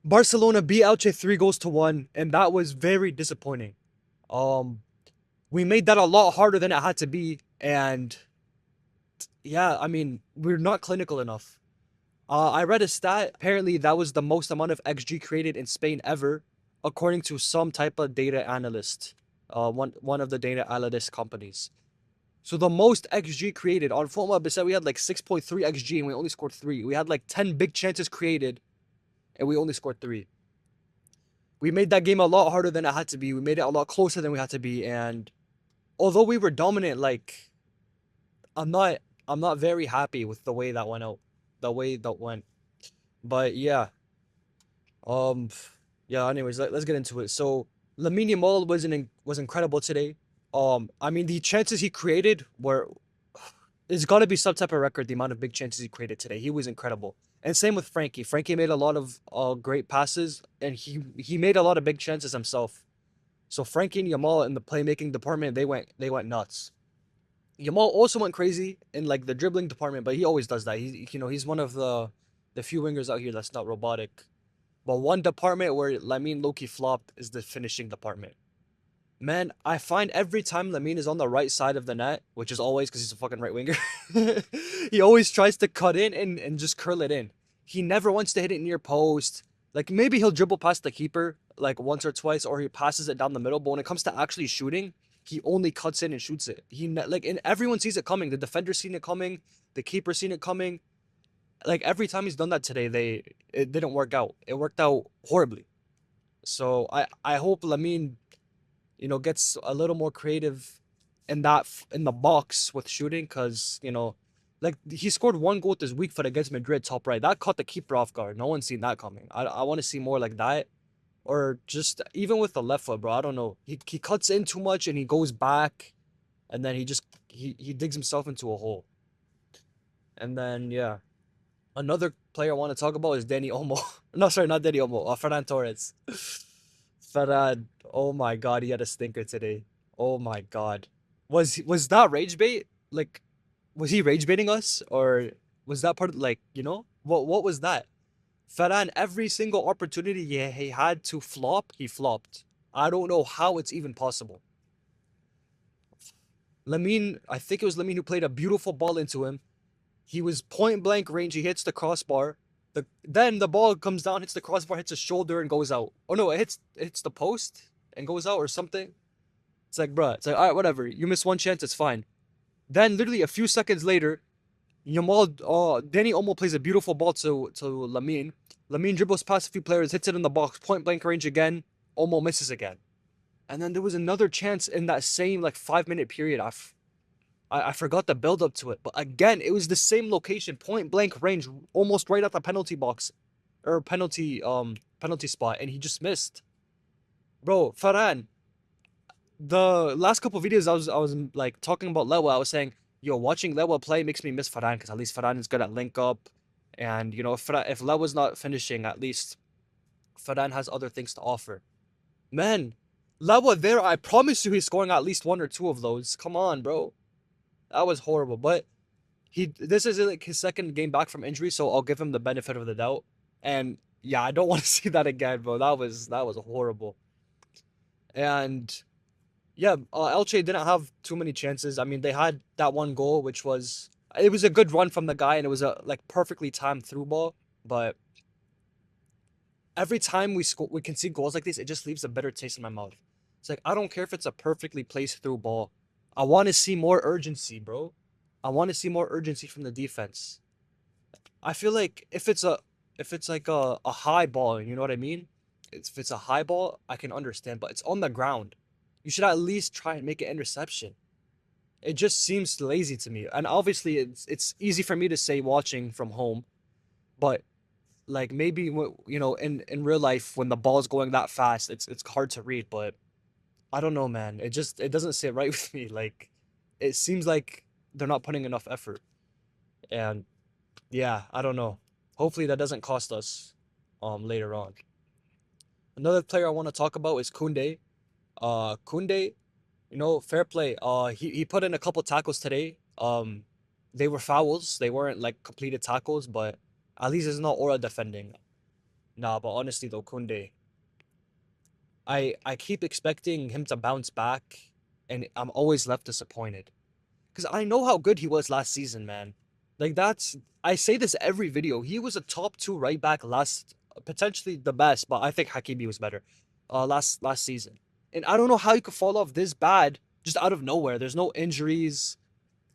Barcelona beat Elche 3 goals to 1, and that was very disappointing. Um, we made that a lot harder than it had to be, and yeah, I mean, we're not clinical enough. I read a stat. Apparently, that was the most amount of XG created in Spain ever, according to some type of data analyst. One of the data analyst companies. So the most XG created on FOMA, it said we had like 6.3 XG and we only scored three. We had like 10 big chances created and we only scored three. We made that game a lot harder than it had to be. We made it a lot closer than we had to be. And although we were dominant, like I'm not I'm not very happy with the way that went out. The way that went. But yeah. Um yeah, anyways, let's get into it. So Lamine Yamal was incredible today. I mean the chances he created were it's got to be some type of record the amount of big chances he created today. He was incredible. And same with Frankie. Frankie made a lot of great passes and he made a lot of big chances himself. So Frankie and Yamal in the playmaking department, they went nuts. Yamal also went crazy in like the dribbling department, but he always does that. He's one of the few wingers out here that's not robotic. But one department where Lamine Loki flopped is the finishing department. Man, I find every time Lamine is on the right side of the net, which is always because he's a fucking right winger, he always tries to cut in and just curl it in. He never wants to hit it near post. Like maybe he'll dribble past the keeper like once or twice, or he passes it down the middle. But when it comes to actually shooting, he only cuts in and shoots it. And everyone sees it coming. The defender seen it coming. The keeper seen it coming. Like every time he's done that today, it didn't work out. It worked out horribly. So I hope Lamine gets a little more creative in the box with shooting because like he scored one goal this week for against Madrid top right. That caught the keeper off guard. No one's seen that coming. I want to see more like that. Or just even with the left foot, bro. I don't know. He cuts in too much and he goes back and then he digs himself into a hole. And then yeah. Another player I want to talk about is Danny Olmo. No, sorry, not Danny Olmo. Ferran Torres. Ferran, oh my god, he had a stinker today. Oh my god. Was that rage bait? Like, was he rage baiting us, or was that part of like what was that? Ferran, every single opportunity he had to flop, he flopped. I don't know how it's even possible. Lamine, I think it was Lamine who played a beautiful ball into him. He was point blank range. He hits the crossbar. Then the ball comes down, hits the crossbar, hits his shoulder, and goes out. Oh no, it hits the post and goes out or something. It's like, bruh, it's like, all right, whatever. You miss one chance, it's fine. Then literally a few seconds later, Danny Olmo plays a beautiful ball to Lamine. Lamine dribbles past a few players, hits it in the box, point blank range again. Olmo misses again. And then there was another chance in that same like 5 minute period. I forgot the build up to it, but again, it was the same location, point blank range, almost right at the penalty box or penalty spot, and he just missed. Bro, Farhan, the last couple of videos I was like talking about Lewa, I was saying, yo, watching Lewa play makes me miss Farhan because at least Farhan is good at link up, and if Lewa's not finishing, at least Farhan has other things to offer. Man, Lewa there, I promise you, he's scoring at least one or two of those. Come on, bro, that was horrible, but. This is like his second game back from injury, so I'll give him the benefit of the doubt. And yeah, I don't want to see that again, bro. That was horrible. And yeah, Elche didn't have too many chances. I mean, they had that one goal, which was it was a good run from the guy, and it was a like perfectly timed through ball. But every time we can see goals like this, it just leaves a bitter taste in my mouth. It's like I don't care if it's a perfectly placed through ball. I want to see more urgency, bro. I want to see more urgency from the defense. I feel like if it's like a high ball, you know what I mean? If it's a high ball, I can understand, but it's on the ground. You should at least try and make an interception. It just seems lazy to me. And obviously it's easy for me to say watching from home, but like maybe in real life when the ball's going that fast, it's hard to read, but I don't know, man. It doesn't sit right with me. Like it seems like they're not putting enough effort. And yeah, I don't know. Hopefully that doesn't cost us later on. Another player I want to talk about is Kunde. Kunde, fair play. He put in a couple tackles today. They were fouls. They weren't like completed tackles, but at least it's not aura defending. Nah, but honestly though, Kunde, I keep expecting him to bounce back, and I'm always left disappointed. Because I know how good he was last season, man. Like that's I say this every video. He was a top two right back last, potentially the best, but I think Hakimi was better. Last season, and I don't know how he could fall off this bad just out of nowhere. There's no injuries.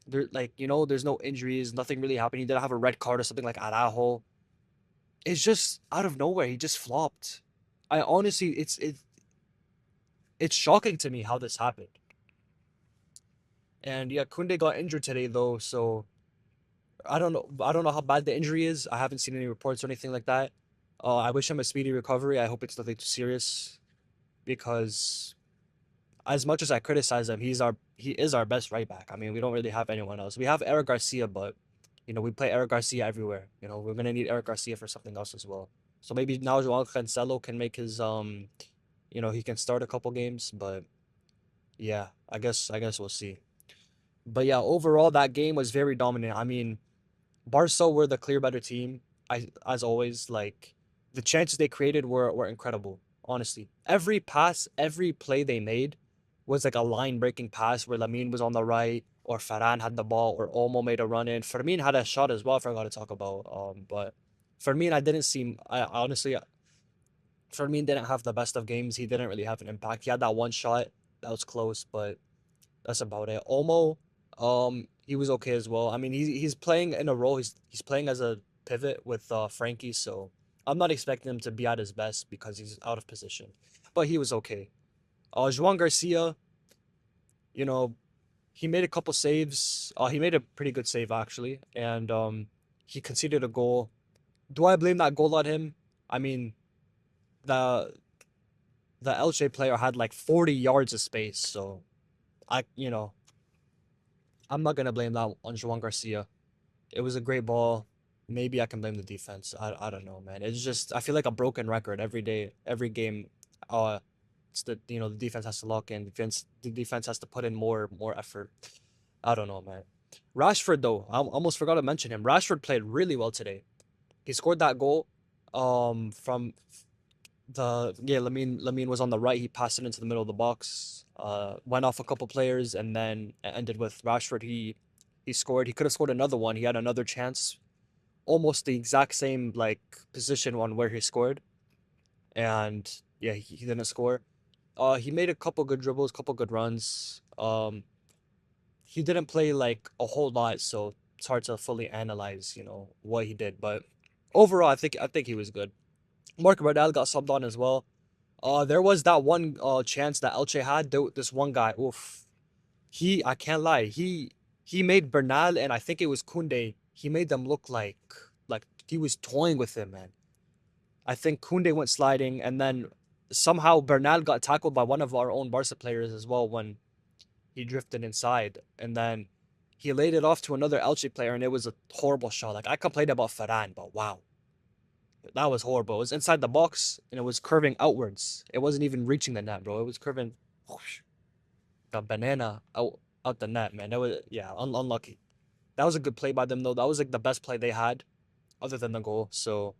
There's no injuries. Nothing really happened. He didn't have a red card or something like Araujo. It's just out of nowhere. He just flopped. I honestly, it's shocking to me how this happened. And yeah, Kunde got injured today though, so I don't know. I don't know how bad the injury is. I haven't seen any reports or anything like that. I wish him a speedy recovery. I hope it's nothing too serious because as much as I criticize him, he is our best right back. I mean, we don't really have anyone else. We have Eric Garcia, but we play Eric Garcia everywhere. We're gonna need Eric Garcia for something else as well. So maybe now Joao Cancelo can make his he can start a couple games, but yeah, I guess we'll see. But yeah, overall that game was very dominant. I mean, Barca were the clear better team. As always, like the chances they created were incredible. Honestly, every pass, every play they made was like a line breaking pass where Lamine was on the right, or Ferran had the ball, or Olmo made a run in. Fermin had a shot as well. I forgot to talk about. But Fermin, I didn't see. I honestly, Fermin didn't have the best of games. He didn't really have an impact. He had that one shot that was close, but that's about it. Olmo, he was okay as well. I mean, he's playing in a role. He's playing as a pivot with Frankie, so I'm not expecting him to be at his best because he's out of position. But he was okay. Juan Garcia, you know, he made a couple saves. He made a pretty good save actually, and he conceded a goal. Do I blame that goal on him? I mean, the the Elche player had like 40 yards of space, so I'm not gonna blame that on Juan Garcia. It was a great ball. Maybe I can blame the defense. I don't know, man. It's just I feel like a broken record every day, every game. Uh, it's the defense has to lock in. The defense has to put in more effort. I don't know, man. Rashford though, I almost forgot to mention him. Rashford played really well today. He scored that goal. From Lamine was on the right. He passed it into the middle of the box. Went off a couple players and then ended with Rashford. He scored. He could have scored another one. He had another chance, almost the exact same like position on where he scored, and yeah, he didn't score. He made a couple good dribbles, couple good runs. He didn't play like a whole lot, so it's hard to fully analyze, what he did. But overall, I think he was good. Mark Bernal got subbed on as well. There was that one chance that Elche had. This one guy, oof. I can't lie. He made Bernal and I think it was Kunde. He made them look like he was toying with him, man. I think Kunde went sliding, and then somehow Bernal got tackled by one of our own Barca players as well when he drifted inside, and then he laid it off to another Elche player, and it was a horrible shot. Like I complained about Ferran, but wow, that was horrible. It was inside the box and it was curving outwards. It wasn't even reaching the net, bro. It was curving whoosh, the banana out the net, man. That was yeah, unlucky. That was a good play by them though. That was like the best play they had, other than the goal. So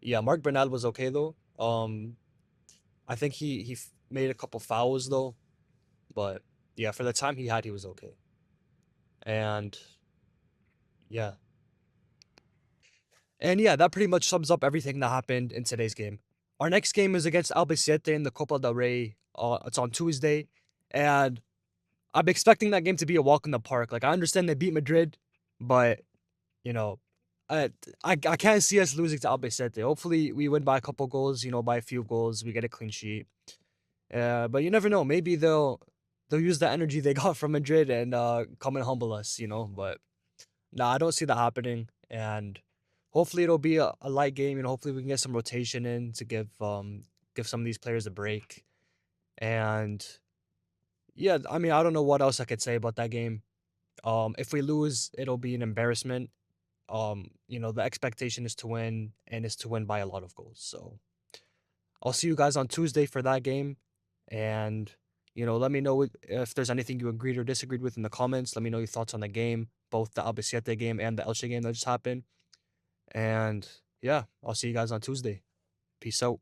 yeah, Mark Bernal was okay though. I think he made a couple fouls though, but yeah, for the time he had, he was okay. And yeah, and yeah, that pretty much sums up everything that happened in today's game. Our next game is against Albacete in the Copa del Rey. It's on Tuesday, and I'm expecting that game to be a walk in the park. Like I understand they beat Madrid, but you know, I I can't see us losing to Albacete. Hopefully, we win by a couple goals. By a few goals, we get a clean sheet. But you never know. Maybe they'll use the energy they got from Madrid and come and humble us. But nah, I don't see that happening. And hopefully, it'll be a light game. Hopefully, we can get some rotation in to give some of these players a break. And yeah, I mean, I don't know what else I could say about that game. If we lose, it'll be an embarrassment. The expectation is to win and is to win by a lot of goals. So I'll see you guys on Tuesday for that game. And, let me know if there's anything you agreed or disagreed with in the comments. Let me know your thoughts on the game, both the Albacete game and the Elche game that just happened. And yeah, I'll see you guys on Tuesday. Peace out.